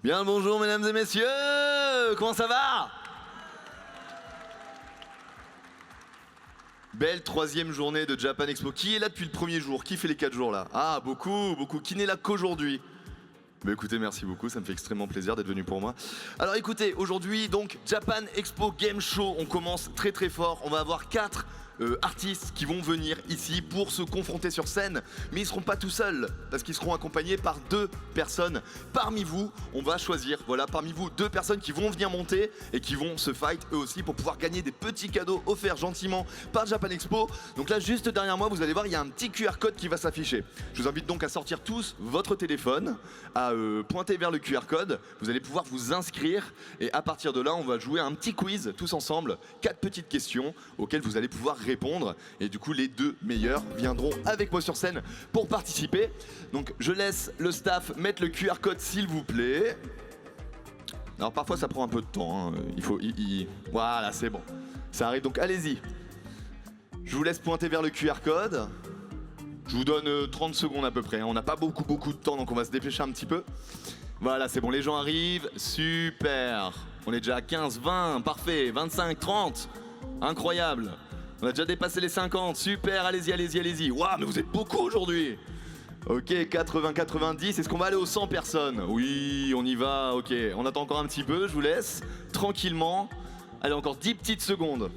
Bien le bonjour mesdames et messieurs, comment ça va? Belle troisième journée de Japan Expo. Qui est là depuis le premier jour? Qui fait les 4 jours là? Ah, beaucoup. Qui n'est là qu'aujourd'hui? Bah écoutez, merci beaucoup, ça me fait extrêmement plaisir d'être venu pour moi. Alors écoutez, aujourd'hui donc Japan Expo Game Show, on commence très très fort. On va avoir 4 artistes qui vont venir ici pour se confronter sur scène. Mais ils seront pas tout seuls, parce qu'ils seront accompagnés par 2 personnes. Parmi vous, on va choisir, voilà, parmi vous 2 personnes qui vont venir monter et qui vont se fight eux aussi pour pouvoir gagner des petits cadeaux offerts gentiment par Japan Expo. Donc là, juste derrière moi, vous allez voir, il y a un petit QR code qui va s'afficher. Je vous invite donc à sortir tous votre téléphone, à pointer vers le QR code. Vous allez pouvoir vous inscrire et à partir de là, on va jouer à un petit quiz tous ensemble. 4 petites questions auxquelles vous allez pouvoir répondre et du coup les 2 meilleurs viendront avec moi sur scène pour participer. Donc je laisse le staff mettre le QR code s'il vous plaît. Alors parfois ça prend un peu de temps, hein. Voilà, c'est bon. Ça arrive, donc allez-y. Je vous laisse pointer vers le QR code. Je vous donne 30 secondes à peu près, hein. On n'a pas beaucoup de temps donc on va se dépêcher un petit peu. Voilà, c'est bon, les gens arrivent, super. On est déjà à 15, 20, parfait, 25, 30, incroyable. On a déjà dépassé les 50, super, allez-y. Waouh, mais vous êtes beaucoup aujourd'hui. Ok, 80, 90, est-ce qu'on va aller aux 100 personnes? Oui, on y va, ok. On attend encore un petit peu, je vous laisse, tranquillement. Allez, encore 10 petites secondes.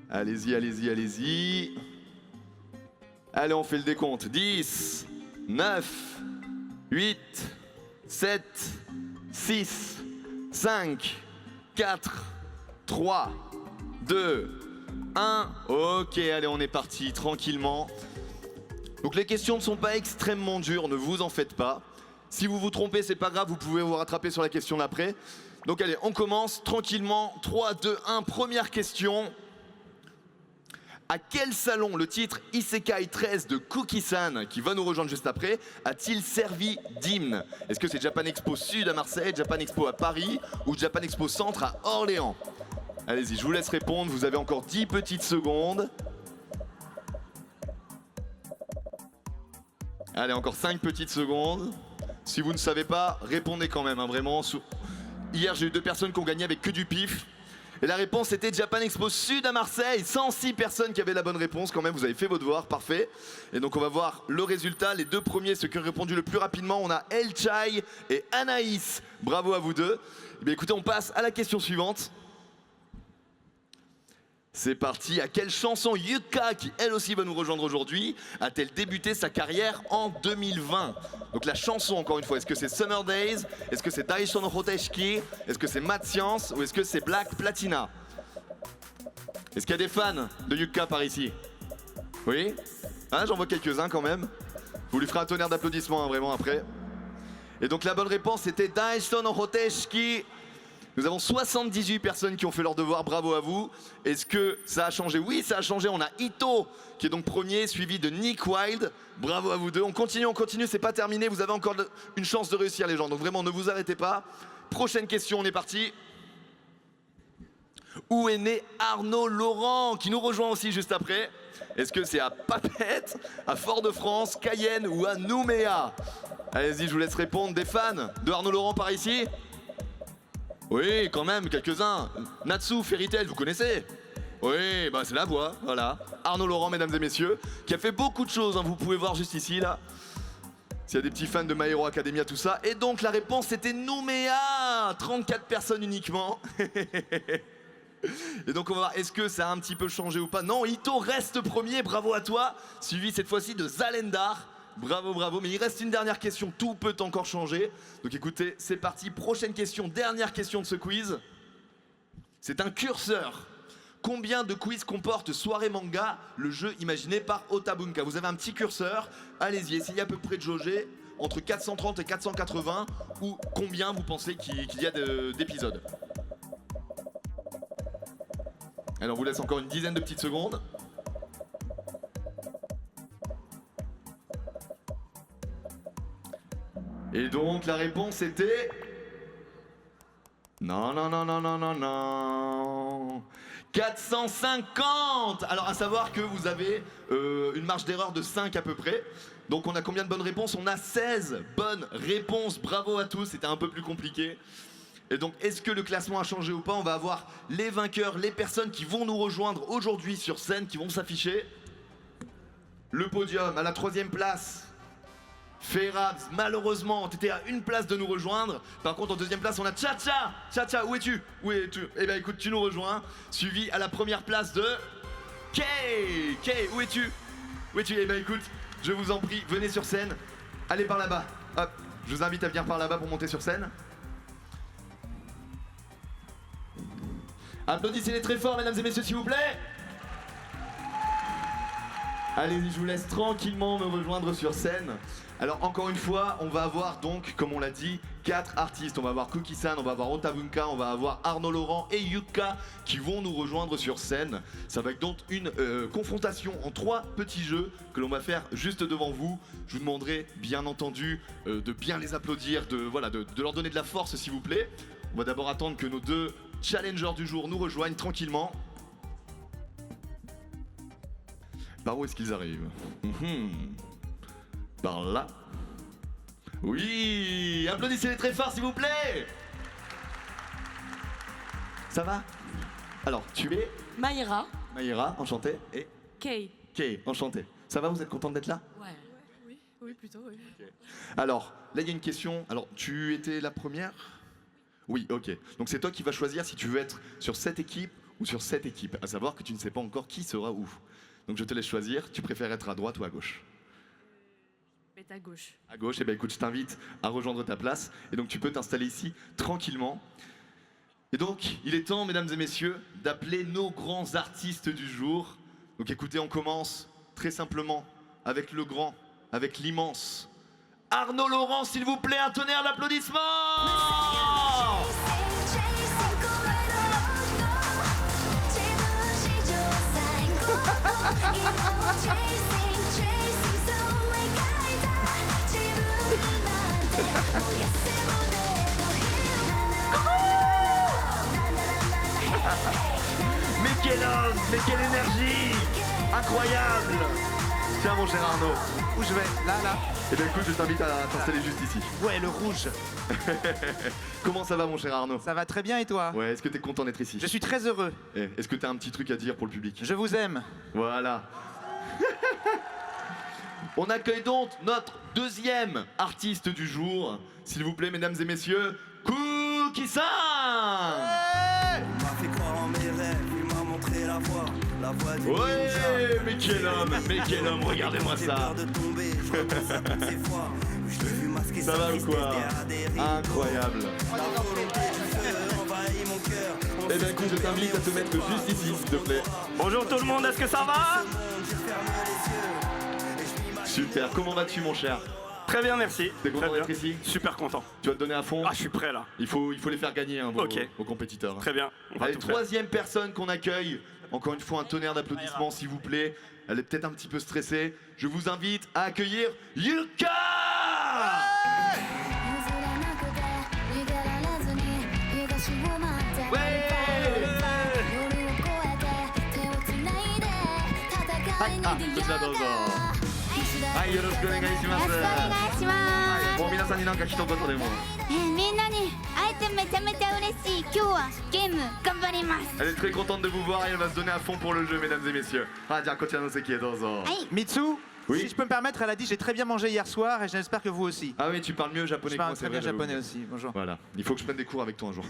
Allez-y. Allez, on fait le décompte. 10, 9, 8, 7, 6, 5, 4, 3, 2, 1. Ok, allez, on est parti tranquillement. Donc les questions ne sont pas extrêmement dures, ne vous en faites pas. Si vous vous trompez, c'est pas grave, vous pouvez vous rattraper sur la question d'après. Donc allez, on commence tranquillement. 3, 2, 1, première question. À quel salon le titre Isekai 13 de Kuki-san, qui va nous rejoindre juste après, a-t-il servi d'hymne? Est-ce que c'est Japan Expo Sud à Marseille, Japan Expo à Paris ou Japan Expo Centre à Orléans? Allez-y, je vous laisse répondre, vous avez encore 10 petites secondes. Allez, encore 5 petites secondes. Si vous ne savez pas, répondez quand même, hein, vraiment. Hier, j'ai eu 2 personnes qui ont gagné avec que du pif. Et la réponse était Japan Expo Sud à Marseille. 106 personnes qui avaient la bonne réponse quand même, vous avez fait vos devoirs, parfait. Et donc on va voir le résultat. Les 2 premiers, ceux qui ont répondu le plus rapidement, on a El Chai et Anaïs. Bravo à vous 2. Eh bien écoutez, on passe à la question suivante. C'est parti. À quelle chanson Yuka, qui elle aussi va nous rejoindre aujourd'hui, a-t-elle débuté sa carrière en 2020? Donc la chanson, encore une fois, est-ce que c'est Summer Days? Est-ce que c'est Daishon no Hoteshiki? Est-ce que c'est Mad Science? Ou est-ce que c'est Black Platina? Est-ce qu'il y a des fans de Yuka par ici? Oui? Ah, j'en vois quelques-uns quand même. Vous lui ferez un tonnerre d'applaudissements, hein, vraiment, après. Et donc la bonne réponse était Daishon no Hoteshiki. Nous avons 78 personnes qui ont fait leur devoir, bravo à vous. Est-ce que ça a changé? Oui, ça a changé, on a Ito qui est donc premier, suivi de Nick Wilde. Bravo à vous 2, on continue, c'est pas terminé, vous avez encore une chance de réussir les gens, donc vraiment ne vous arrêtez pas. Prochaine question, on est parti. Où est né Arnaud Laurent, qui nous rejoint aussi juste après? Est-ce que c'est à Papette, à Fort-de-France, Cayenne ou à Nouméa? Allez-y, je vous laisse répondre. Des fans de Arnaud Laurent par ici? Oui, quand même, quelques-uns. Natsu, Fairy Tail, vous connaissez? Oui, bah c'est la voix, voilà. Arnaud Laurent, mesdames et messieurs, qui a fait beaucoup de choses, hein, vous pouvez voir juste ici, là. S'il y a des petits fans de My Hero Academia, tout ça. Et donc, la réponse, c'était Nouméa! 34 personnes uniquement. Et donc, on va voir, est-ce que ça a un petit peu changé ou pas? Non, Ito reste premier, bravo à toi. Suivi cette fois-ci de Zalendar. Bravo, mais il reste une dernière question, tout peut encore changer. Donc écoutez, c'est parti, prochaine question, dernière question de ce quiz. C'est un curseur. Combien de quiz comporte Soirée Manga, le jeu imaginé par Otabunka? Vous avez un petit curseur, allez-y, essayez à peu près de jauger entre 430 et 480, ou combien vous pensez qu'il y a d'épisodes. Alors on vous laisse encore une dizaine de petites secondes. Et donc la réponse était... Non. 450. Alors à savoir que vous avez une marge d'erreur de 5 à peu près. Donc on a combien de bonnes réponses? On a 16 bonnes réponses. Bravo à tous, c'était un peu plus compliqué. Et donc est-ce que le classement a changé ou pas? On va avoir les vainqueurs, les personnes qui vont nous rejoindre aujourd'hui sur scène, qui vont s'afficher. Le podium à la 3e place. Ferrabs, malheureusement, t'étais à une place de nous rejoindre. Par contre, en 2e place, on a Tcha-Tcha. Tcha-Tcha, où es-tu? Où es-tu? Eh ben écoute, tu nous rejoins. Suivi à la 1re place de Kay. Kay, où es-tu? Où es-tu? Eh ben écoute, je vous en prie, venez sur scène. Allez par là-bas. Hop, je vous invite à venir par là-bas pour monter sur scène. Applaudissez-les très fort, mesdames et messieurs, s'il vous plaît. Allez-y, je vous laisse tranquillement me rejoindre sur scène. Alors encore une fois, on va avoir donc, comme on l'a dit, 4 artistes. On va avoir Cookie-san, on va avoir Otabunka, on va avoir Arnaud Laurent et Yuka qui vont nous rejoindre sur scène. Ça va être donc une confrontation en 3 petits jeux que l'on va faire juste devant vous. Je vous demanderai bien entendu de bien les applaudir, de leur donner de la force s'il vous plaît. On va d'abord attendre que nos 2 challengers du jour nous rejoignent tranquillement. Par où est-ce qu'ils arrivent? Par là. Oui, applaudissez-les très fort s'il vous plaît. Ça va? Alors, tu es Maïra. Maïra, enchantée. Et Kay. Kay, enchantée. Ça va, vous êtes contente d'être là? Ouais. Oui, plutôt, oui. Okay. Alors, là il y a une question. Alors, tu étais la première? Oui, ok. Donc c'est toi qui vas choisir si tu veux être sur cette équipe ou sur cette équipe. À savoir que tu ne sais pas encore qui sera où. Donc je te laisse choisir, tu préfères être à droite ou à gauche? Je vais être à gauche. À gauche, et bien écoute, je t'invite à rejoindre ta place. Et donc tu peux t'installer ici tranquillement. Et donc, il est temps, mesdames et messieurs, d'appeler nos grands artistes du jour. Donc écoutez, on commence très simplement avec le grand, avec l'immense. Arnaud Laurent, s'il vous plaît, un tonnerre d'applaudissements! Mais quel homme, mais quelle énergie! Incroyable! Tiens mon cher Arnaud. Où je vais? Là. Eh bien écoute, je t'invite à t'installer juste ici. Ouais, le rouge. Comment ça va mon cher Arnaud? Ça va très bien et toi? Ouais, est-ce que t'es content d'être ici? Je suis très heureux. Est-ce que t'as un petit truc à dire pour le public? Je vous aime. Voilà. On accueille donc notre 2e artiste du jour. S'il vous plaît, mesdames et messieurs, Cookie-san! Il m'a fait croire en mes rêves, il m'a montré la voie du Ouais, mais quel homme, regardez-moi J'ai ça. peur de tomber, je repense à toutes ces fois où je l'ai vu masquer Ça sa va ou tristesse quoi? derrière des rideaux. Incroyable. La volonté du feu envahit mon cœur. On Eh bien s'est écoute, je t'invite à te mettre juste ici, s'il te plaît. Bonjour tout le monde, est-ce que ça va? j'ai fermé les yeux et je m'imagine. Super, comment vas-tu mon cher? Très bien, merci. T'es content Très bien. d'être ici? Super content. Tu vas te donner à fond? Ah, je suis prêt là. Il faut les faire gagner hein, Ok. vos compétiteurs. Très bien. On va Allez, tout faire. 3e personne qu'on accueille. Encore une fois, un tonnerre d'applaudissements, s'il vous plaît. Elle est peut-être un petit peu stressée. Je vous invite à accueillir Yuka! Bon, 皆さんになんか一言でも。みんなに会えてめちゃめちゃ嬉しい。今日はゲーム頑張ります。 Elle est très contente de vous voir et elle va se donner à fond pour le jeu, mesdames et messieurs. Ah, tiens, Kotiano Seki, dozo. Mitsu, Oui. si je peux me permettre, elle a dit j'ai très bien mangé hier soir et j'espère que vous aussi. Ah oui, tu parles mieux japonais Je que moi, parle c'est très bien vrai, j'avoue. japonais aussi. Bonjour. Voilà, il faut que je prenne des cours avec toi un jour.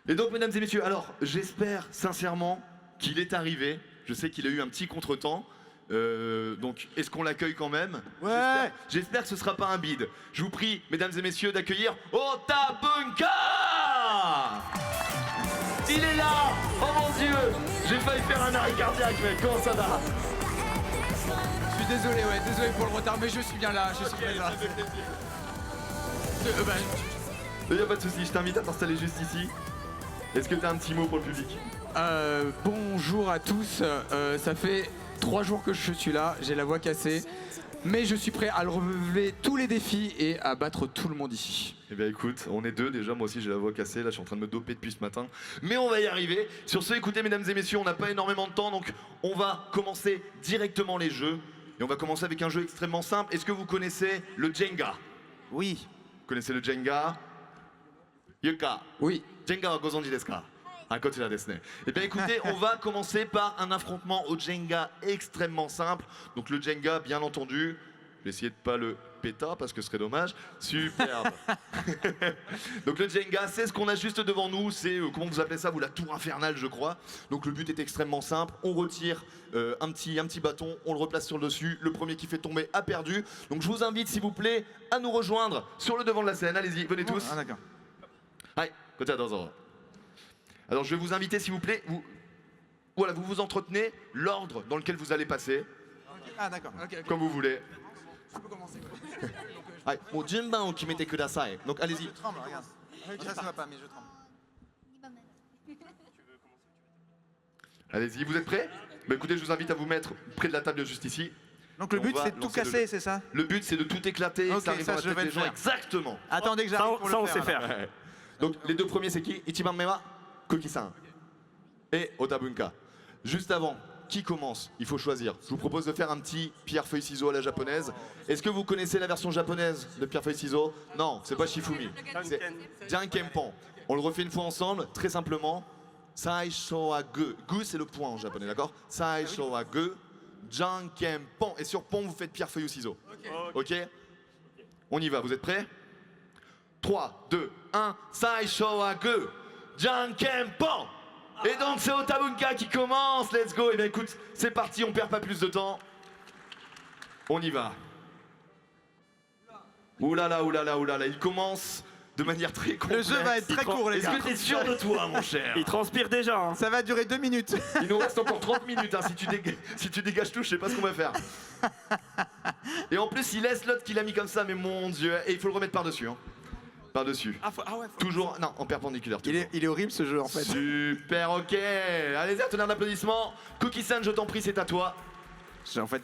Et donc, mesdames et messieurs, alors, j'espère sincèrement qu'il est arrivé. Je sais qu'il a eu un petit contretemps. Donc, est-ce qu'on l'accueille quand même? Ouais. J'espère que ce sera pas un bide. Je vous prie, mesdames et messieurs, d'accueillir Otabunka! Il est là! Oh mon Dieu! J'ai failli faire un arrêt cardiaque, mec. Comment ça va? Je suis désolé, désolé pour le retard, mais je suis bien là, je suis bien là. Il n'y a pas de souci, je t'invite à t'installer juste ici. Est-ce que tu as un petit mot pour le public? Bonjour à tous, ça fait 3 jours que je suis là, j'ai la voix cassée. Mais je suis prêt à le relever tous les défis et à battre tout le monde ici. Eh bien écoute, on est deux déjà, moi aussi j'ai la voix cassée, là je suis en train de me doper depuis ce matin. Mais on va y arriver. Sur ce, écoutez mesdames et messieurs, on n'a pas énormément de temps, donc on va commencer directement les jeux. Et on va commencer avec un jeu extrêmement simple. Est-ce que vous connaissez le Jenga? Oui. Vous connaissez le Jenga? Yuka, Oui. Jenga wa gozonji desu ka? Ah, kochira desu ne. Eh bien écoutez, on va commencer par un affrontement au Jenga extrêmement simple. Donc le Jenga, bien entendu, je vais essayer de pas le péta parce que ce serait dommage. Superbe. Donc le Jenga, c'est ce qu'on a juste devant nous, c'est, comment vous appelez ça, vous, la tour infernale je crois. Donc le but est extrêmement simple, on retire un petit bâton, on le replace sur le dessus, le premier qui fait tomber a perdu. Donc je vous invite s'il vous plaît à nous rejoindre sur le devant de la scène, allez-y, venez tous. Ah d'accord. Hai, kochira dozo. Alors je vais vous inviter s'il vous plaît, voilà, vous vous entretenez l'ordre dans lequel vous allez passer, Ah d'accord. Ok. comme vous voulez. Je peux commencer. Hai, mo junban o kimete kudasai. Donc allez-y. Je tremble, regarde. Ça va pas, mais je tremble. Allez-y, vous êtes prêts? Bah écoutez, je vous invite à vous mettre près de la table juste ici. Donc le On but va c'est de tout lancer le casser, jeu. c'est ça? Le but c'est de tout éclater, Ok, que ça arrive ça, dans la je tête vais des le gens faire. exactement. Attendez que j'arrive pour Ça, le on faire. sait alors. faire. Ouais. Donc les deux premiers c'est qui? Ichiban Mewa, Koki-san et Otabunka. Juste avant, qui commence? Il faut choisir. Je vous propose de faire un petit pierre-feuille-ciseau à la japonaise. Est-ce que vous connaissez la version japonaise de pierre-feuille-ciseau? Non, c'est pas Shifumi. C'est Jankenpon. On le refait une fois ensemble, très simplement. Saisho wa gu. Gu c'est le point en japonais, d'accord? Saisho wa gu, Jankenpon. Et sur pon, vous faites pierre-feuille ou ciseau. Ok? On y va, vous êtes prêts? 3, 2, 1, Saisho wa gu, Jankenpon. Et donc c'est Otabunka qui commence, let's go. Et bien écoute, c'est parti, on perd pas plus de temps. On y va. Oulala, oulala, oulala, il commence de manière très Le complexe. jeu va être très court les Est-ce gars. que t'es sûr de toi, mon cher? Il transpire déjà. Hein. Ça va durer 2 minutes. Il nous reste encore 30 minutes, hein. Si tu dégages tout, je sais pas ce qu'on va faire. Et en plus, il laisse l'autre qu'il a mis comme ça, mais mon Dieu. Et il faut le remettre par-dessus. Hein. Par-dessus. Toujours, non, en perpendiculaire. toujours. Il est horrible ce jeu en fait. Super, ok. Allez-y, à tenir d'applaudissements. Cookie-san, je t'en prie, c'est à toi. En fait.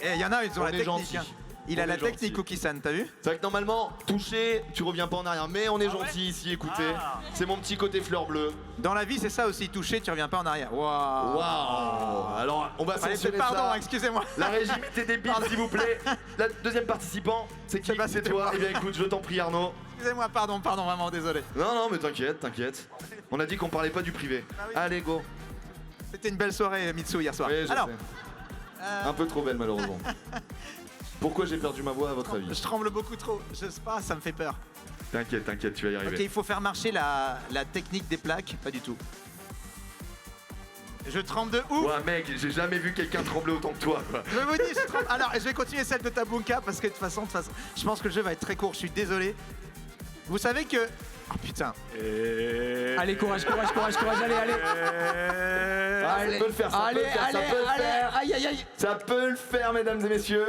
Eh, il y en a, ils ont On la est technique. gentil. Hein. Il a On la est technique, gentil. Cookie-san, t'as vu? C'est vrai que normalement, toucher, tu reviens pas en arrière. Mais on est gentil ici, écoutez. C'est mon petit côté fleur bleue. Dans la vie, c'est ça aussi, toucher, tu reviens pas en arrière. Waouh! Waouh. Alors, on va Allez, censurer pardon, ça. excusez-moi. La régie, mettez des bips, s'il vous plaît. La deuxième participant, c'est qui? C'est pas, C'est c'était toi. moi. Eh bien, écoute, je t'en prie, Arnaud. Excusez-moi, pardon, vraiment, désolé. Non, non, mais t'inquiète, t'inquiète. On a dit qu'on parlait pas du privé. Allez, go. C'était une belle soirée, Mitsu, hier soir. Oui, je Alors, sais. Un peu trop belle, malheureusement. Pourquoi j'ai perdu ma voix, à votre avis? je tremble beaucoup trop. Je sais pas, ça me fait peur. T'inquiète, t'inquiète, tu vas y arriver. Ok, il faut faire marcher la technique des plaques. Pas du tout. Je tremble de ouf. Ouais, mec, j'ai jamais vu quelqu'un trembler autant que toi, quoi. Je vous dis, je tremble. Alors, je vais continuer celle de Tabunka parce que de toute façon, je pense que le jeu va être très court. Je suis désolé. Vous savez que. Oh putain. Allez, courage, allez, allez. Ah, ça peut le faire, ça peut le faire, ça peut le faire. Aïe, aïe, aïe. Ça peut le faire, mesdames et messieurs.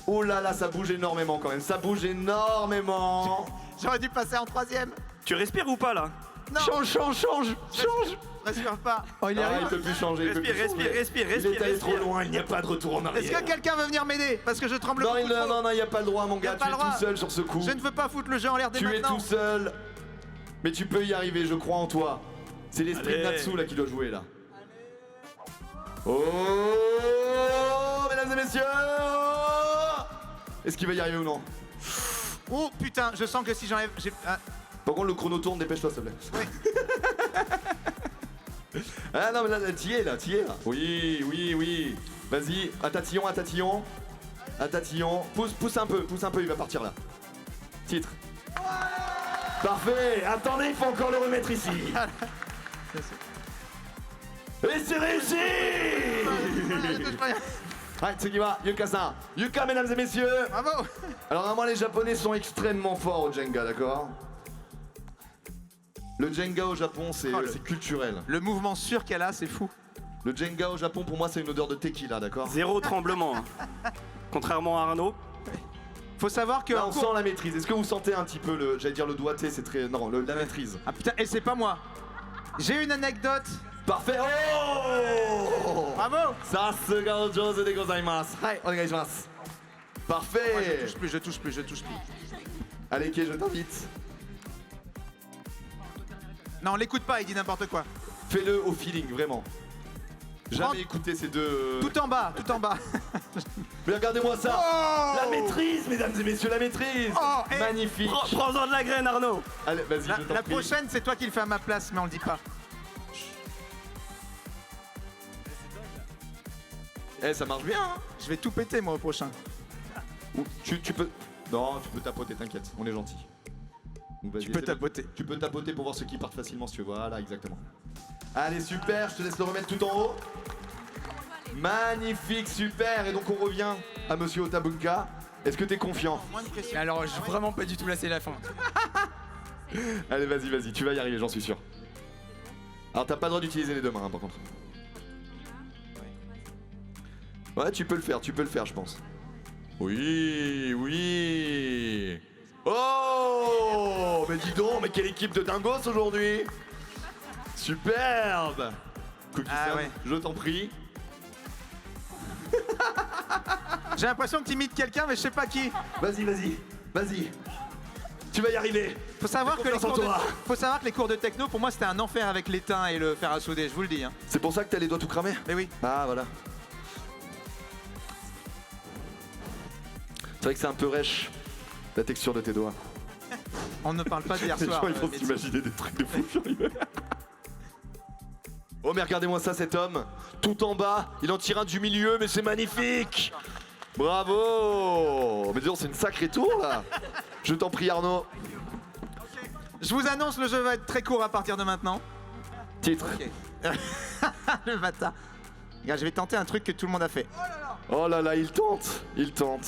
Oh là là, ça bouge énormément quand même. Ça bouge énormément. J'aurais dû passer en troisième. Tu respires ou pas là? Non, Change. respire pas. Oh, il y Ah, il arrive. peut plus changer. il peut plus changer. Respire. Il est allé trop loin, il n'y a pas de retour en Est-ce arrière. que quelqu'un veut venir m'aider? Parce que je tremble Non, beaucoup trop. non, il n'y a pas le droit, mon Y a gars. pas Tu le es droit. tout seul sur ce coup. Je ne veux pas foutre le jeu en l'air dès Tu es maintenant. tout seul. Mais tu peux y arriver, je crois en toi. C'est l'esprit de Allez. Natsu là qui doit jouer là. Oh, mesdames et messieurs. Est-ce qu'il va y arriver ou non? Oh putain, je sens que si j'enlève. Ah, Par contre, le chrono tourne, dépêche-toi, s'il te plaît. Ah non, mais là, t'y es là. Oui. Vas-y, un tatillon. Un tatillon. Pousse un peu, il va partir là. Titre. Parfait. Attendez, il faut encore le remettre ici. Et c'est réussi. Ouais, c'est qui va, Yuka-san. Yuka, mesdames et messieurs. Bravo. Alors normalement les japonais sont extrêmement forts au Jenga, d'accord? Le Jenga au Japon c'est Oh, c'est culturel. Le mouvement sûr qu'elle a, c'est fou. Le Jenga au Japon pour moi c'est une odeur de tequila, d'accord? Zéro tremblement. Hein. Contrairement à Arnaud. Faut savoir que. Là en on cours- sent la maîtrise. Est-ce que vous sentez un petit peu le, j'allais dire le doigté, c'est très... Non, la maîtrise. Ah putain, et c'est pas moi. J'ai une anecdote Parfait. Oh Bravo. Ça se gagne de gozaimasu. Hai, onegaishimasu. Parfait. Moi, je touche plus, je touche plus, je touche plus. Allez, Kay, je t'invite. Non, l'écoute pas, il dit n'importe quoi. Fais-le au feeling, vraiment. Jamais Rentre. écouter ces deux. Tout en bas, tout en bas. Mais regardez-moi ça. Oh La maîtrise, mesdames et messieurs, la maîtrise. Oh, et- Magnifique. Prends-en de la graine, Arnaud. Allez, vas-y, La, je t'en la prie. prochaine, c'est toi qui le fais à ma place, mais on le dit pas. Eh, ça marche bien. Hein. Je vais tout péter, moi, au prochain. Ou tu peux. Non, tu peux tapoter, t'inquiète, on est gentil. Donc, vas-y, Tu peux essaie de- tapoter. Tu peux tapoter pour voir ceux qui partent facilement si tu veux. Voilà, exactement. Allez, super, je te laisse le remettre tout en haut. Magnifique, super. Et donc on revient à Monsieur Otabunka. Est-ce que t'es confiant? Mais alors, je vraiment pas du tout là, c'est la fin. Allez, vas-y, vas-y, tu vas y arriver, j'en suis sûr. Alors t'as pas le droit d'utiliser les deux mains, hein, par contre. Ouais, tu peux le faire, je pense. Oui, oui. Oh, mais dis donc, mais quelle équipe de dingos aujourd'hui. Superbe. Cookie Ah Sam, ouais. je t'en prie. J'ai l'impression que tu imites quelqu'un, mais je sais pas qui. Vas-y, vas-y, vas-y. Tu vas y arriver. Faut savoir, J'ai que les confiance en cours de... toi. Faut savoir que les cours de techno, pour moi, c'était un enfer avec l'étain et le fer à souder, je vous le dis. Hein. C'est pour ça que t'as les doigts tout cramés? Mais oui. Ah, voilà. C'est vrai que c'est un peu rêche, la texture de tes doigts. On ne parle pas d'hier Les soir. gens, ils vont Mehdi. s'imaginer des trucs de fou furieux. Oh mais regardez-moi ça, cet homme, tout en bas, il en tire un du milieu, mais c'est magnifique. Bravo. Mais disons, c'est une sacrée tour là. Je t'en prie Arnaud. Je vous annonce, le jeu va être très court à partir de maintenant. Titre. Le bâtard. Regarde, je vais tenter un truc que tout le monde a fait. Oh là là, il tente, il tente.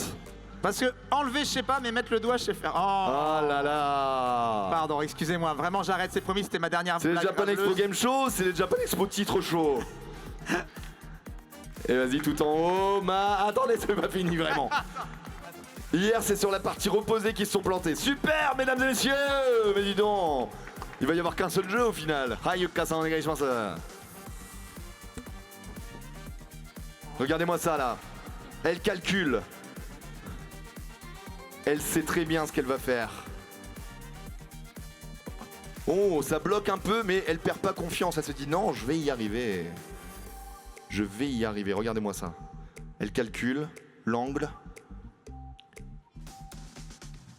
Parce que enlever, je sais pas, mais mettre le doigt, je sais faire. Oh, Oh là là. pardon, excusez-moi. Vraiment, j'arrête, c'est promis, c'était ma dernière C'est les blague Japan Expo rabeleuse. Game Show, c'est les Japan Expo Titre Show. Et vas-y tout en haut, attendez, c'est pas fini vraiment. Hier c'est sur la partie reposée qu'ils se sont plantés. Super mesdames et messieurs. Mais dis donc, il va y avoir qu'un seul jeu au final. Hayuka-san, onegaishimasu. Regardez-moi ça là. Elle calcule. Elle sait très bien ce qu'elle va faire. Oh, ça bloque un peu, mais elle perd pas confiance. Elle se dit non, je vais y arriver. Je vais y arriver. Regardez-moi ça. Elle calcule l'angle,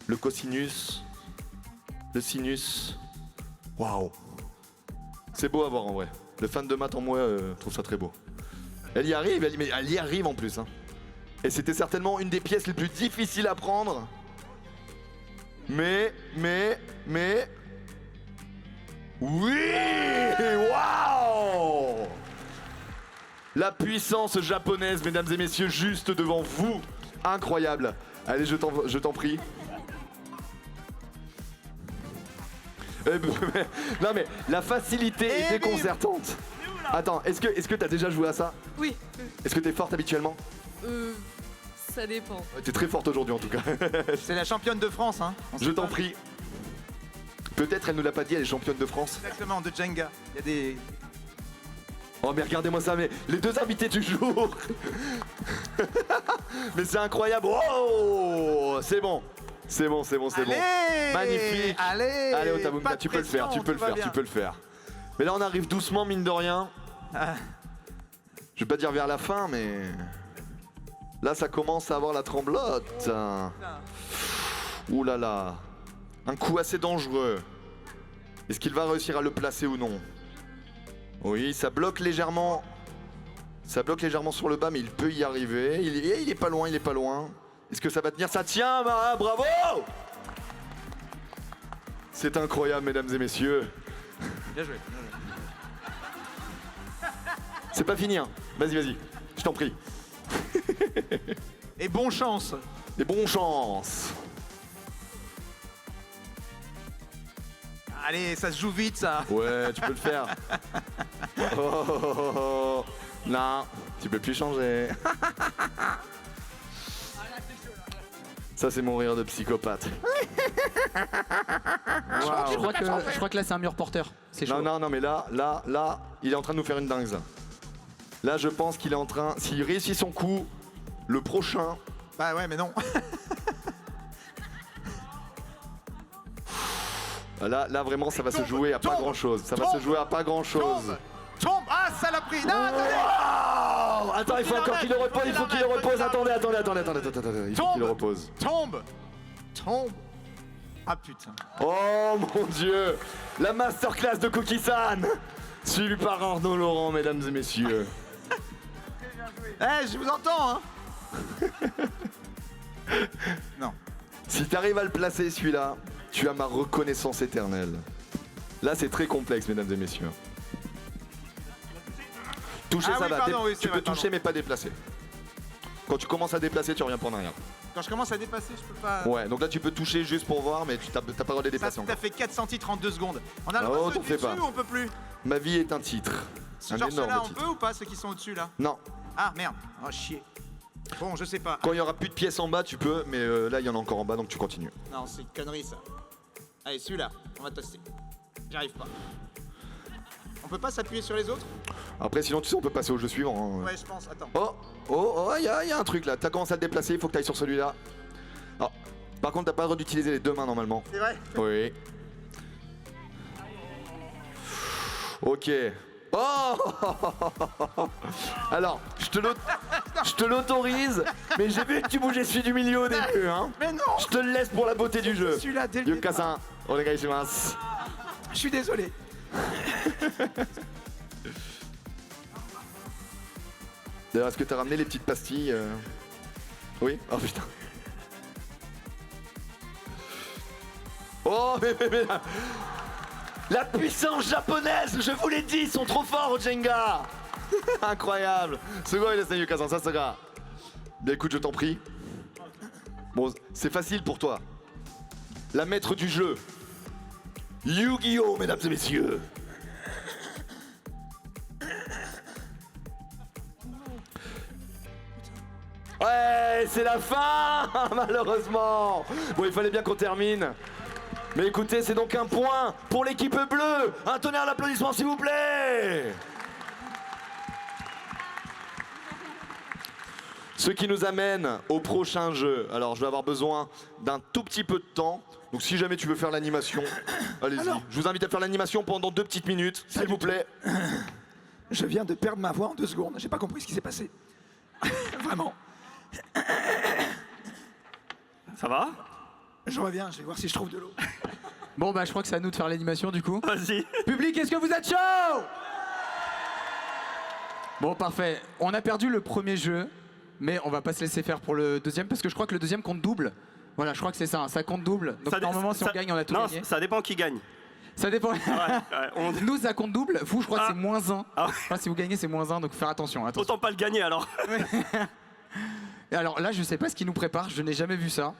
le cosinus, le sinus. Waouh. C'est beau à voir en vrai. Le fan de maths en moi trouve ça très beau. Elle y arrive, elle y arrive en plus. Hein. Et c'était certainement une des pièces les plus difficiles à prendre. Mais... Oui! Waouh! La puissance japonaise, mesdames et messieurs, juste devant vous. Incroyable. Allez, je t'en prie. Non mais, la facilité est Eh, déconcertante. Attends, est-ce que t'as déjà joué à ça? Oui, Est-ce que t'es forte habituellement? ça dépend. Ouais, t'es très forte aujourd'hui en tout cas. C'est la championne de France, hein. On sait Je t'en pas. prie. Peut-être elle nous l'a pas dit, elle est championne de France. Exactement, de Jenga. Il y a des... Oh mais regardez-moi ça, mais les deux invités du jour. Mais c'est incroyable. Oh, c'est bon. C'est bon. Allez, Magnifique. Allez, Allez Otabunka, pas de tu peux le faire, pression, tout va bien. tu peux le faire. Mais là on arrive doucement, mine de rien. Ah. Je vais pas dire vers la fin, mais... Là ça commence à avoir la tremblote. Ouh là là. Un coup assez dangereux. Est-ce qu'il va réussir à le placer ou non? Oui, ça bloque légèrement. Ça bloque légèrement sur le bas, mais il peut y arriver. Il est pas loin, il est pas loin. Est-ce que ça va tenir? Ça tient, bravo! C'est incroyable, mesdames et messieurs. Bien joué. C'est pas fini, hein. Vas-y, je t'en prie. Et bon chance. Et bonne chance. Allez, ça se joue vite, ça. Ouais, tu peux le faire. Oh. Non, tu peux plus changer. Ça, c'est mon rire de psychopathe. Je crois que là, c'est un mur porteur. c'est chaud. Non, mais là, il est en train de nous faire une dingue. Là, je pense qu'il est en train, s'il réussit son coup, le prochain. Bah ouais, mais non. Là, vraiment, ça va se jouer à pas grand chose. Ça va se jouer à pas grand chose. Tombe. Ah, ça l'a pris. Non, attendez. Oh, attends, il faut encore qu'il le repose. Il faut qu'il le repose. Attendez. Il faut qu'il le repose. Tombe. Ah putain. Oh mon dieu, la masterclass de Cookie-san, suivi par Arnaud Laurent, mesdames et messieurs. Eh, je vous entends, hein. Non. Si t'arrives à le placer celui-là, tu as ma reconnaissance éternelle. Là, c'est très complexe, mesdames et messieurs. Toucher, Ah ça oui, va. pardon, oui, c'est Tu vrai, peux toucher, mais pas déplacer. Quand tu commences à déplacer, tu reviens pour en arrière. Quand je commence à dépasser, je peux pas. Ouais, donc là, tu peux toucher juste pour voir, mais tu t'as pas le droit de les Ça, déplacer t'as encore. fait 400 titres en 2 secondes. On a le Oh, droit de t'en sauter fais dessus pas. ou on peut plus? Ma vie est un titre. Un Genre ceux-là, énorme on titre. peut ou pas, ceux qui sont au-dessus là? Non, Ah merde. Oh chier. Bon, je sais pas. quand il y aura plus de pièces en bas, tu peux, mais là, il y en a encore en bas, donc tu continues. Non, c'est une connerie ça. Allez, celui-là, on va tester. J'arrive pas. On peut pas s'appuyer sur les autres? Après, sinon, tu sais, on peut passer au jeu suivant. Hein. Ouais, je pense. Attends. Oh, il y a un truc là. T'as commencé à te déplacer, il faut que t'ailles sur celui-là. Alors, par contre, t'as pas le droit d'utiliser les deux mains normalement. C'est vrai? Oui. Ok. Oh Alors, je te l'autorise, mais j'ai vu que tu bougeais celui du milieu au début, hein. Mais non! Je te le laisse pour la beauté du jeu. Celui-là, dès le départ. Yuka-san, onegaishimasu. Je suis désolé. D'ailleurs, est-ce que t'as ramené les petites pastilles Oui. Oh putain. Oh mais la puissance japonaise, je vous l'ai dit, ils sont trop forts au Jenga. Incroyable. Sugoi desu ne, Yuka-san, ça sera. Bien écoute, je t'en prie. Bon, c'est facile pour toi. La maître du jeu. Yu-Gi-Oh, mesdames et messieurs. Ouais, c'est la fin, malheureusement. Bon, il fallait bien qu'on termine. Mais écoutez, c'est donc un point pour l'équipe bleue. Un tonnerre d'applaudissements, s'il vous plaît. Ce qui nous amène au prochain jeu. Alors, je vais avoir besoin d'un tout petit peu de temps. Donc, si jamais tu veux faire l'animation, allez-y. Je vous invite à faire l'animation pendant 2 petites minutes, s'il vous plaît. Je viens de perdre ma voix en 2 secondes. J'ai pas compris ce qui s'est passé. Vraiment. Ça va? Je reviens, je vais voir si je trouve de l'eau. Bon bah je crois que c'est à nous de faire l'animation du coup. Vas-y. Public, est-ce que vous êtes chaud? Bon parfait, on a perdu le premier jeu, mais on va pas se laisser faire pour le deuxième parce que je crois que le deuxième compte double. Voilà, je crois que c'est ça, ça compte double. Donc normalement si on gagne, on a tout non, gagné. ça dépend qui gagne. Ça dépend. Ouais, Nous ça compte double, vous je crois que c'est -1. Ah. Enfin, si vous gagnez c'est -1, donc faut faire attention. Autant pas le gagner alors. Et alors là je sais pas ce qui nous prépare, je n'ai jamais vu ça.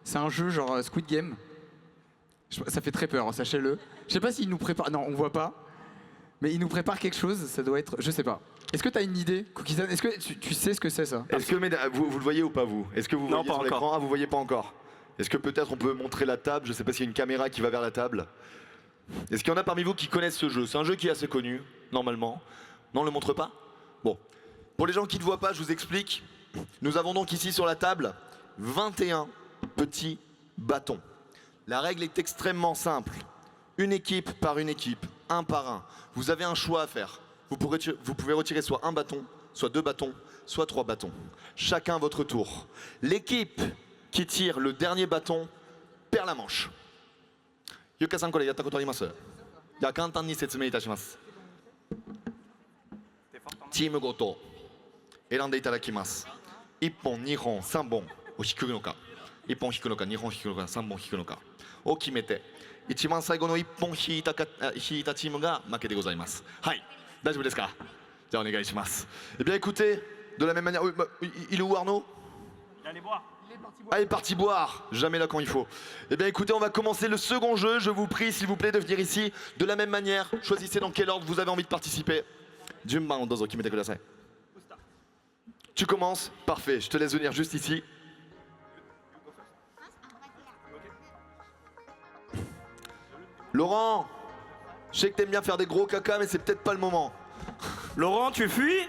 C'est un jeu genre Squid Game. Ça fait très peur, sachez-le. Je sais pas s'il nous prépare. Non, on voit pas. Mais il nous prépare quelque chose, ça doit être. Je sais pas. Est-ce que tu as une idée, Cookie-san? Est-ce que tu sais ce que c'est ça? Est-ce que vous le voyez ou pas vous? Est-ce que vous Non, voyez pas sur encore. l'écran? Ah, vous voyez pas encore. Est-ce que peut-être on peut montrer la table? Je sais pas s'il y a une caméra qui va vers la table. Est-ce qu'il y en a parmi vous qui connaissent ce jeu? C'est un jeu qui est assez connu, normalement. Non, on le montre pas? Bon. Pour les gens qui ne voient pas, je vous explique. Nous avons donc ici sur la table 21 petits bâtons. La règle est extrêmement simple. Une équipe par une équipe, un par un. Vous avez un choix à faire. Vous pouvez retirer soit un bâton, soit 2 bâtons, soit 3 bâtons. Chacun à votre tour. L'équipe qui tire le dernier bâton perd la manche. Yuka-san, kore yatta koto arimasu? Ja, kantan ni setsumei itashimasu. Team goto. Erande itadakimasu. 1本、2本、3本を引くのか。1本引くのか、2本引くのか、3本引くのかを決めて、一番最後の1本引いたチームが負けでございます。はい、大丈夫ですか？じゃあお願いします。Eh bien écoutez, de la même manière, il est où Arnaud? Allez boire. Allez, parti boire, jamais là quand il faut. Eh bien écoutez, on va commencer le second jeu. Je vous prie, s'il vous plaît, de venir ici. De la même manière, choisissez dans quel ordre vous avez envie de participer. Junban dozo kimete kudasai. Tu commences? Parfait, je te laisse venir juste ici. Laurent, Je sais que t'aimes bien faire des gros caca, mais c'est peut-être pas le moment. Laurent, tu fuis?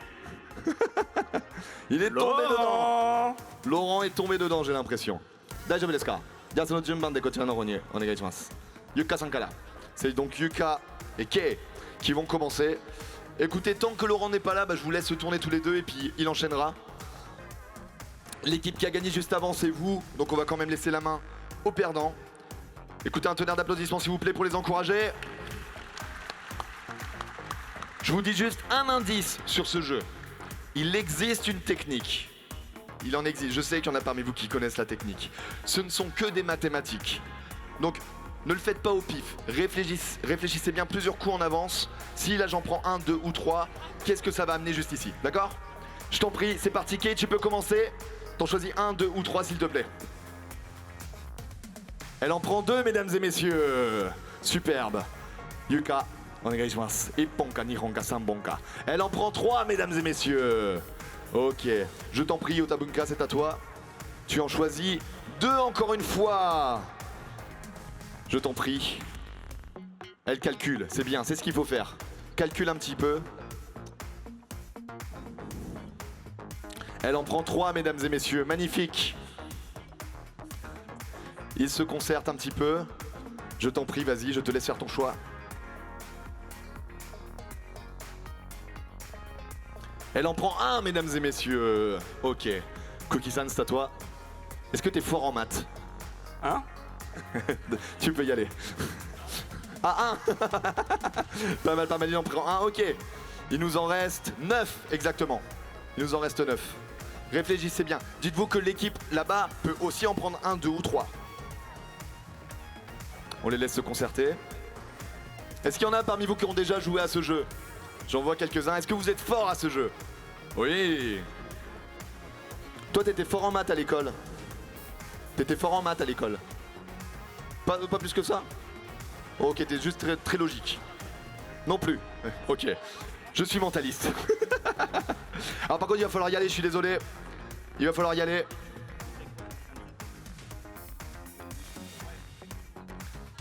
Il est tombé dedans. Laurent. Laurent est tombé dedans, j'ai l'impression. Daijoubu desu ka? Ja, sono junban de kochira no hou ni onegai shimasu. Yuka-san kara. C'est donc Yuka et Kei qui vont commencer. Écoutez, tant que Laurent n'est pas là, bah, je vous laisse tourner tous les deux et puis il enchaînera. L'équipe qui a gagné juste avant, c'est vous. Donc on va quand même laisser la main aux perdants. Écoutez, un tonnerre d'applaudissements s'il vous plaît pour les encourager. Je vous dis juste un indice sur ce jeu. Il existe une technique. Il en existe. Je sais qu'il y en a parmi vous qui connaissent la technique. Ce ne sont que des mathématiques. Donc, ne le faites pas au pif. Réfléchissez bien plusieurs coups en avance. Si là j'en prends 1, 2 ou 3, qu'est-ce que ça va amener juste ici? D'accord? Je t'en prie, c'est parti. Kei, tu peux commencer. T'en choisis 1, 2 ou 3 s'il te plaît. Elle en prend 2, mesdames et messieurs. Superbe. Yuka, onegai shimasu. Ipponka, nihonka, sanbonka. Elle en prend 3, mesdames et messieurs. Ok. Je t'en prie, Otabunka, c'est à toi. Tu en choisis 2 encore une fois. Je t'en prie. Elle calcule, c'est bien, c'est ce qu'il faut faire. Calcule un petit peu. Elle en prend 3, mesdames et messieurs. Magnifique. Il se concerte un petit peu. Je t'en prie, vas-y, je te laisse faire ton choix. Elle en prend 1, mesdames et messieurs. Ok. Cookie-san, c'est à toi. Est-ce que t'es fort en maths? Hein? Tu peux y aller. Ah, 1. Pas mal, il en prend 1, ok. Il nous en reste 9, exactement. Il nous en reste 9. Réfléchissez bien. Dites-vous que l'équipe là-bas peut aussi en prendre 1, 2 ou 3. On les laisse se concerter. Est-ce qu'il y en a parmi vous qui ont déjà joué à ce jeu? J'en vois quelques-uns. Est-ce que vous êtes fort à ce jeu? Oui. Toi, t'étais fort en maths à l'école. T'étais fort en maths à l'école. Pas plus que ça? Ok, t'es juste très, très logique. Non plus. Ok. Je suis mentaliste. Alors par contre, il va falloir y aller, je suis désolé. Il va falloir y aller.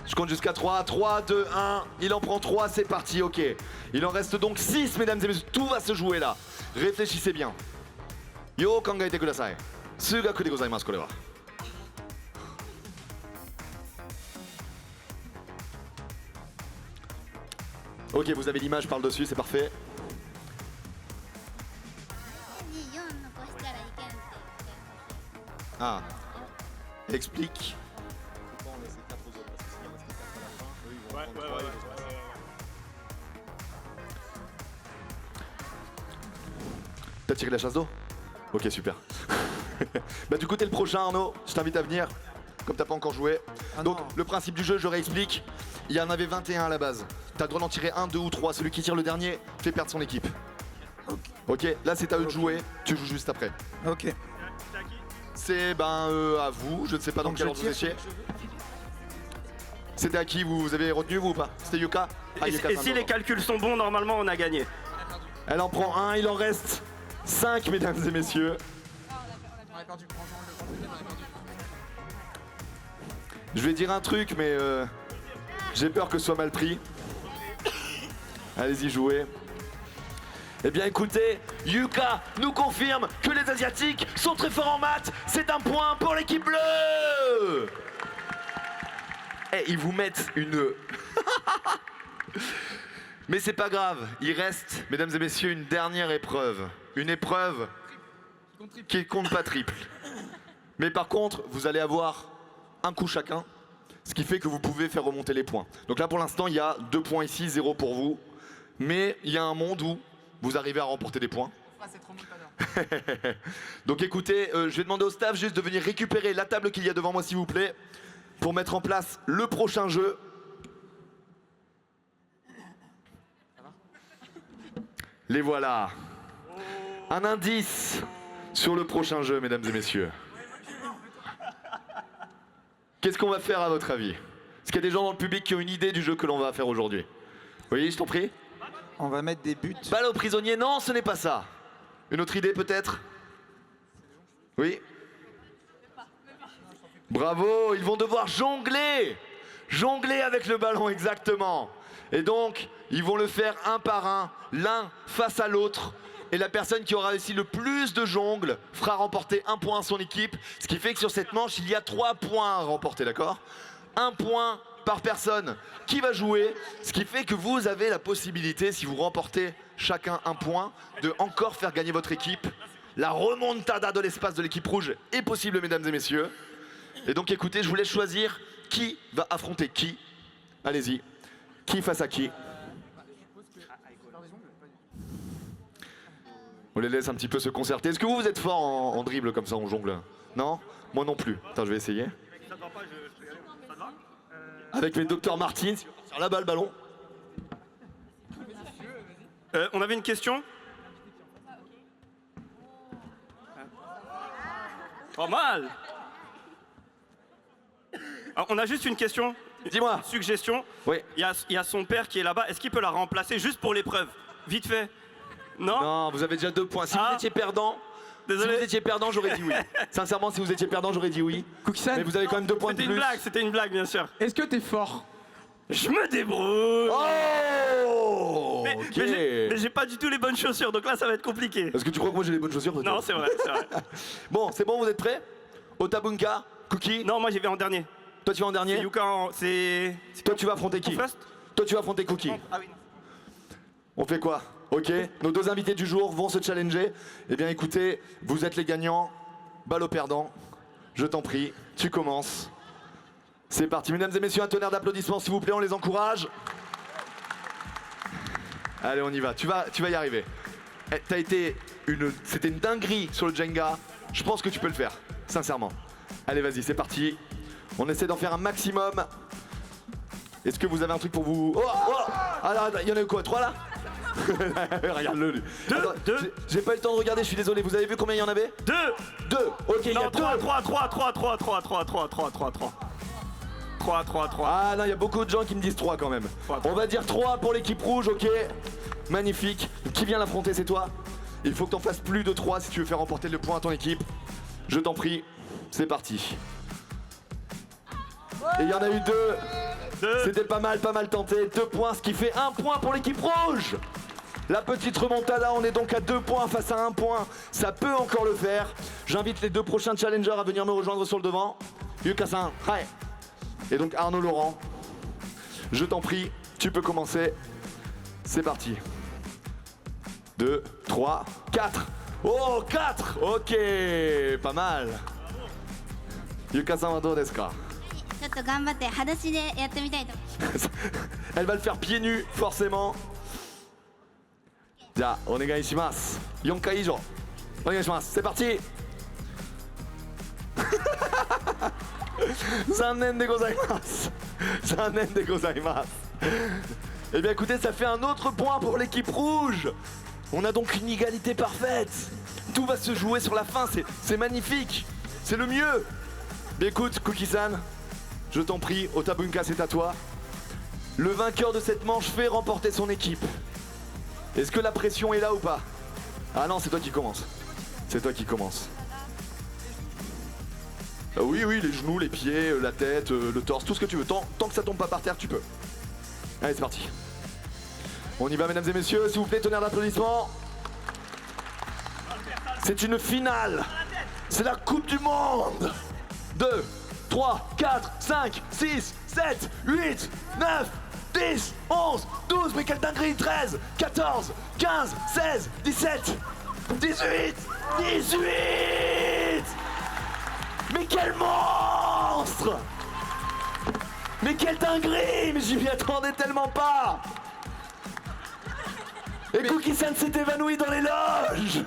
Je compte jusqu'à 3. 3, 2, 1. Il en prend 3, c'est parti, ok. Il en reste donc 6, mesdames et messieurs. Tout va se jouer là. Réfléchissez bien. Yo kangaete kudasai. Sugaku de gozaimasu, kore wa. Ok, vous avez l'image par le dessus, c'est parfait. 24残したらいけんって Ah. Explique. T'as tiré la chasse d'eau? Ok, super. Bah du coup t'es le prochain Arnaud, je t'invite à venir, comme t'as pas encore joué. Ah Donc non. le principe du jeu, je réexplique. Il y en avait 21 à la base. T'as le droit d'en tirer 1, 2 ou 3. Celui qui tire le dernier fait perdre son équipe. Ok, là c'est à eux de jouer, tu joues juste après. Ok. C'est à vous, je ne sais pas dans Donc quel je ordre vous tire étiez. C'était à qui vous avez retenu vous ou pas? C'était Yuka? Ah, Et, Yuka, et c'est si un les nom. calculs sont bons, normalement, on a gagné. Elle en prend 1, il en reste 5 mesdames et messieurs. Je vais dire un truc mais j'ai peur que ce soit mal pris. Allez-y, jouez. Eh bien écoutez, Yuka nous confirme que les Asiatiques sont très forts en maths. C'est un point pour l'équipe bleue. Eh, ils vous mettent une... Mais c'est pas grave, il reste, mesdames et messieurs, une dernière épreuve. Une épreuve qui compte pas triple. Mais par contre, vous allez avoir un coup chacun, ce qui fait que vous pouvez faire remonter les points. Donc là pour l'instant, il y a 2 points ici, 0 pour vous. Mais il y a un monde où vous arrivez à remporter des points. Donc écoutez, je vais demander au staff juste de venir récupérer la table qu'il y a devant moi s'il vous plaît, pour mettre en place le prochain jeu. Les voilà. Un indice sur le prochain jeu, mesdames et messieurs. Qu'est-ce qu'on va faire à votre avis? Est-ce qu'il y a des gens dans le public qui ont une idée du jeu que l'on va faire aujourd'hui? Oui, je t'en prie. On va mettre des buts. Balle aux prisonniers, non, ce n'est pas ça. Une autre idée peut-être? Oui? Bravo, ils vont devoir jongler. Jongler avec le ballon, exactement. Et donc, ils vont le faire un par un, l'un face à l'autre. Et la personne qui aura réussi le plus de jongles fera remporter 1 point à son équipe. Ce qui fait que sur cette manche, il y a 3 points à remporter, d'accord? 1 point par personne qui va jouer. Ce qui fait que vous avez la possibilité, si vous remportez chacun 1 point, de encore faire gagner votre équipe. La remontada de l'espace de l'équipe rouge est possible, mesdames et messieurs. Et donc écoutez, je vous laisse choisir qui va affronter qui. Allez-y. Qui face à qui? On les laisse un petit peu se concerter. Est-ce que vous êtes fort en dribble comme ça, en jongle? Non? Moi non plus. Attends, je vais essayer. Avec mes Dr Martins, sur là-bas le ballon. On avait une question. Pas mal. Alors, on a juste une question. Dis-moi. Suggestion. Oui. Il y a son père qui est là-bas. Est-ce qu'il peut la remplacer juste pour l'épreuve? Vite fait. Non? Non, vous avez déjà 2 points. Si vous étiez perdant, Désolé. si vous étiez perdant, j'aurais dit oui. Sincèrement, si vous étiez perdant, j'aurais dit oui. Cookie-san, Mais vous avez quand même 2 points de C'était plus. une blague, bien sûr. est-ce que t'es fort? Je me débrouille. Oh mais ok. mais j'ai pas du tout les bonnes chaussures, donc là ça va être compliqué. Est-ce que tu crois que moi j'ai les bonnes chaussures? Non, c'est vrai, c'est vrai. Bon, c'est bon, vous êtes prêts? Otabunka, Cookie, Non, moi j'y vais en dernier. toi tu vas en C'est dernier? Yuka c'est Toi tu vas affronter qui? first. Toi tu vas affronter Cookie. Ah oui. On fait quoi? Ok, nos 2 invités du jour vont se challenger. Eh bien écoutez, vous êtes les gagnants, balle au perdant. Je t'en prie, tu commences. C'est parti, mesdames et messieurs, un tonnerre d'applaudissements s'il vous plaît, on les encourage. Allez, on y va, tu vas y arriver. C'était une dinguerie sur le Jenga. Je pense que tu peux le faire, sincèrement. Allez, vas-y, c'est parti. On essaie d'en faire un maximum. Est-ce que vous avez un truc pour vous... Oh, oh. Alors, il y en a eu quoi, 3 là? Regarde-le, lui. Deux, Attends, deux. J'ai pas eu le temps de regarder, je suis désolé. Vous avez vu combien il y en avait? 2. 2. Ok, il y a Non, 2. 3. Ah non, il y a beaucoup de gens qui me disent 3 quand même. 3. On va dire 3 pour l'équipe rouge, ok. Magnifique. Qui vient l'affronter, c'est toi. Il faut que t'en fasses plus de 3 si tu veux faire remporter le point à ton équipe. Je t'en prie, c'est parti. Et il y en a eu 2. C'était pas mal tenté. 2 points, ce qui fait 1 point pour l'équipe rouge. La petite remontada, on est donc à 2 points face à 1 point. Ça peut encore le faire. J'invite les 2 prochains challengers à venir me rejoindre sur le devant. Yuka-san, hi. Et donc Arnaud Laurent, je t'en prie, tu peux commencer. C'est parti. 2, 3, 4. Oh, 4. Ok, pas mal. Yuka-san wa dou desu ka? ちょっと頑張って裸足でやってみたいと思います。 Elle va le faire pieds nus, forcément. じゃあ、お願いします。4回以上。お願いします。C'est parti. 残念でございます。残念でございます。Eh bien écoutez, ça fait un autre point pour l'équipe rouge. On a donc une égalité parfaite. Tout va se jouer sur la fin, c'est magnifique. C'est le mieux. Mais écoute, Cookie-san, je t'en prie, Otabunka, c'est à toi. Le vainqueur de cette manche fait remporter son équipe. Est-ce que la pression est là ou pas? Ah non, c'est toi qui commence. C'est toi qui commence. Oui, les genoux, les pieds, la tête, le torse, tout ce que tu veux. Tant que ça tombe pas par terre, tu peux. Allez, c'est parti. On y va, mesdames et messieurs. S'il vous plaît, tonnerre d'applaudissements. C'est une finale. C'est la Coupe du Monde. 2, 3, 4, 5, 6, 7, 8, 9, 10, 11, 12, mais quelle dinguerie, 13, 14, 15, 16, 17, 18, 18. Mais quel monstre! Mais quelle dinguerie! Mais j'y m'y attendais tellement pas! Et Cookie-san s'est évanoui dans les loges!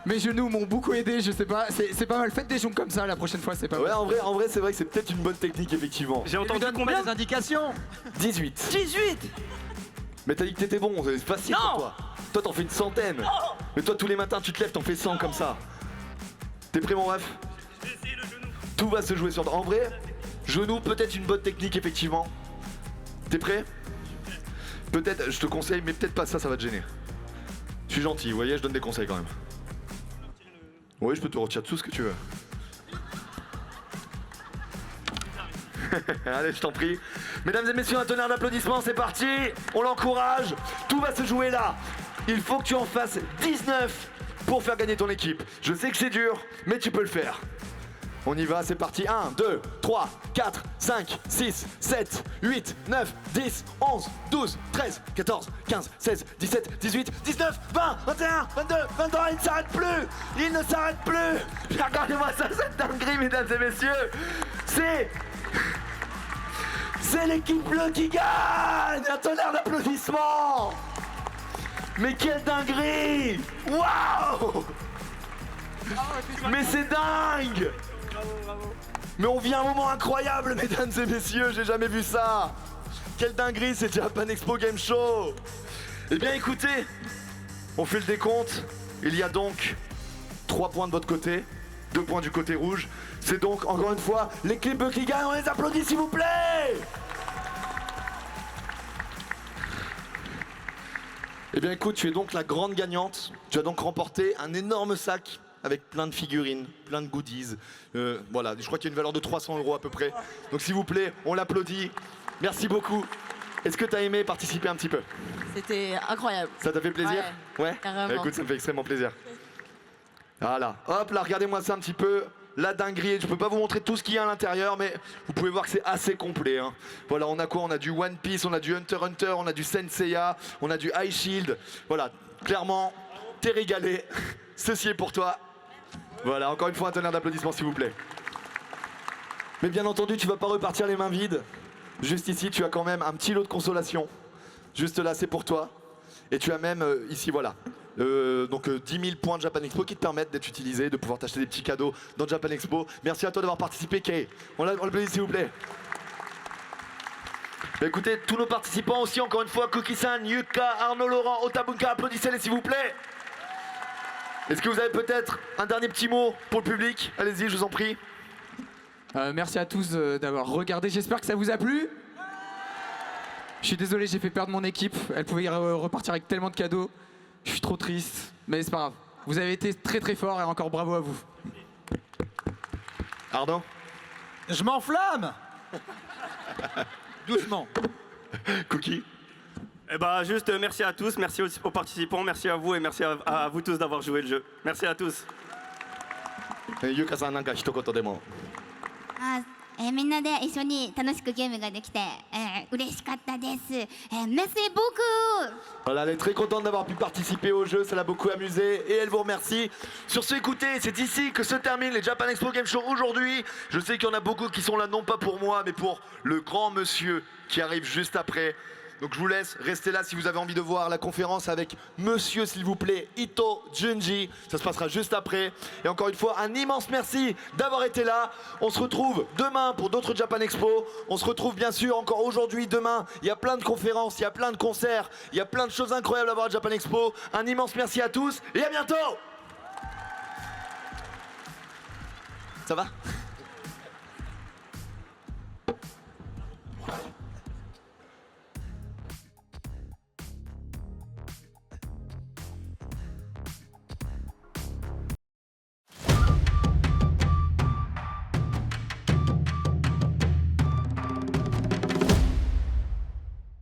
Mes genoux m'ont beaucoup aidé, je sais pas, c'est pas mal. Faites des jongles comme ça la prochaine fois, c'est pas Ouais, mal. en vrai, c'est vrai que c'est peut-être une bonne technique, effectivement. J'ai entendu combien? Des indications. 18. 18. Mais t'as dit que t'étais bon, c'est facile Non. pour toi. Toi, t'en fais une centaine. Mais toi, tous les matins, tu te lèves, t'en fais 100 comme ça. T'es prêt, mon ref? Tout va se jouer sur... En vrai, genou, peut-être une bonne technique, effectivement. T'es prêt? Peut-être, je te conseille, mais peut-être pas ça, ça va te gêner. Je suis gentil, vous voyez, je donne des conseils quand même. Oui, je peux te retirer tout ce que tu veux. Allez, je t'en prie. Mesdames et messieurs, un tonnerre d'applaudissements, c'est parti. On l'encourage. Tout va se jouer là. Il faut que tu en fasses 19 pour faire gagner ton équipe. Je sais que c'est dur, mais tu peux le faire. On y va, c'est parti. 1, 2, 3, 4, 5, 6, 7, 8, 9, 10, 11, 12, 13, 14, 15, 16, 17, 18, 19, 20, 21, 22, 23, il ne s'arrête plus. Il ne s'arrête plus. Regardez-moi ça, cette dinguerie, mesdames et messieurs. C'est l'équipe bleue qui gagne. Un tonnerre d'applaudissements. Mais quelle dinguerie. Waouh. Mais c'est dingue. Mais on vit un moment incroyable, mesdames et messieurs, j'ai jamais vu ça. Quelle dinguerie, c'est Japan Expo Game Show. Eh bien écoutez, on fait le décompte. Il y a donc 3 points de votre côté, 2 points du côté rouge. C'est donc encore une fois l'équipe bleue qui gagne, on les applaudit s'il vous plaît. Eh bien écoute, tu es donc la grande gagnante. Tu as donc remporté un énorme sac avec plein de figurines, plein de goodies. Voilà, je crois qu'il y a une valeur de 300 € à peu près. Donc s'il vous plaît, on l'applaudit. Merci beaucoup. Est-ce que tu as aimé participer un petit peu? C'était incroyable. Ça t'a fait plaisir? Ouais. carrément. Bah, écoute, ça me fait extrêmement plaisir. Voilà. Hop là, regardez-moi ça un petit peu. La dinguerie. Je peux pas vous montrer tout ce qu'il y a à l'intérieur, mais vous pouvez voir que c'est assez complet. Hein. Voilà, on a quoi? On a du One Piece, on a du Hunter x Hunter, on a du Senseiya, on a du High Shield. Voilà, clairement, t'es régalé. Ceci est pour toi. Voilà, encore une fois, un tonnerre d'applaudissements, s'il vous plaît. Mais bien entendu, tu vas pas repartir les mains vides. Juste ici, tu as quand même un petit lot de consolation. Juste là, c'est pour toi. Et tu as même ici, voilà. 10 000 points de Japan Expo qui te permettent d'être utilisés, de pouvoir t'acheter des petits cadeaux dans Japan Expo. Merci à toi d'avoir participé, Kay. On l'applaudit, s'il vous plaît. Bah, écoutez, tous nos participants aussi, encore une fois, Cookie-san, Yuka, Arnaud Laurent, Otabunka, applaudissez-les, s'il vous plaît. Est-ce que vous avez peut-être un dernier petit mot pour le public? Allez-y, je vous en prie. Merci à tous d'avoir regardé. J'espère que ça vous a plu. Je suis désolé, j'ai fait perdre mon équipe. Elle pouvait repartir avec tellement de cadeaux. Je suis trop triste, mais c'est pas grave. Vous avez été très très forts et encore bravo à vous. Arnaud? Je m'enflamme. Doucement. Cookie? Eh bah juste merci à tous, merci aux participants, merci à vous et merci à vous tous d'avoir joué le jeu. Merci à tous. Yuka-san, なんか一言でも。みんなで一緒に楽しくゲームができて、嬉しかったです。Merci beaucoup. Voilà, elle est très contente d'avoir pu participer au jeu, ça l'a beaucoup amusé et elle vous remercie. Sur ce, écoutez, c'est ici que se termine les Japan Expo Game Show aujourd'hui. Je sais qu'il y en a beaucoup qui sont là, non pas pour moi, mais pour le grand monsieur qui arrive juste après. Donc je vous laisse rester là si vous avez envie de voir la conférence avec monsieur, s'il vous plaît, Ito Junji. Ça se passera juste après. Et encore une fois, un immense merci d'avoir été là. On se retrouve demain pour d'autres Japan Expo. On se retrouve bien sûr encore aujourd'hui, demain. Il y a plein de conférences, il y a plein de concerts, il y a plein de choses incroyables à voir à Japan Expo. Un immense merci à tous et à bientôt. Ça va ?